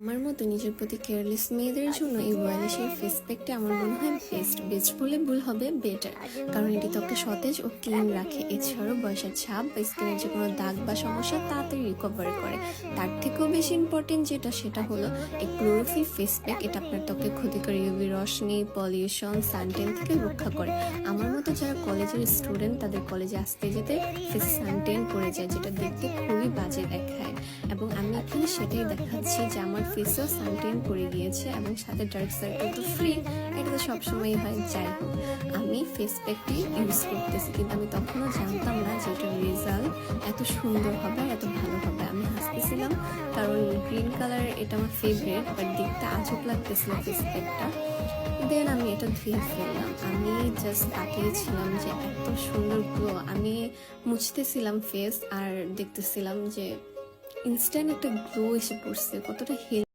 আমার মতো নিজের প্রতি কেয়ারলেস মেয়েদের জন্য এই ওয়ালিশের ফেস প্যাকটা আমার মনে হয় বেস্ট বলে ভুল হবে, বেটার। কারণ এটি ত্বককে সতেজ ও ক্লিন রাখে। এছাড়াও বয়সের ছাপ বা স্কিনের যে কোনো দাগ বা সমস্যা তাড়াতাড়ি রিকভার করে। তার থেকেও বেশি ইম্পর্টেন্ট সেটা হলো এই ক্লোরোফিল ফেস প্যাক। এটা আপনার ত্বকে ক্ষতিকর ইউভি রশ্মি, পলিউশন, সানটেন থেকে রক্ষা করে। আমার মতো যারা কলেজের স্টুডেন্ট তাদের কলেজে আসতে যেতে ফেসে সানটেন পড়ে যায়, যেটা দেখতে খুবই বাজে দেখায়। এবং আমি এখানে সেটাই দেখাচ্ছি যে আমার ফেসেও সানটেন পড়ে গিয়েছে এবং সাথে ডার্ক সার্কেল তো ফ্রি, এটা তো সবসময়ই হয়। যাই হোক, আমি ফেস প্যাকটি ইউজ করতেছি, কিন্তু আমি তখনও জানতাম না যে এটার রেজাল্ট এত সুন্দর হবে আর এত ভালো হবে। আমি হাসতেছিলাম কারণ গ্রিন কালার এটা আমার ফেভারিট, বাট দেখতে আজব লাগতেছিল ফেস প্যাকটা। দেন আমি এটা ধুয়ে ফেললাম। আমি জাস্ট তাকিয়েছিলাম যে এত সুন্দর গ্লো। আমি মুছতেছিলাম ফেস আর দেখতেছিলাম যে ইনস্ট্যান্ট একটা গ্লো এসে পড়ছে, কতটা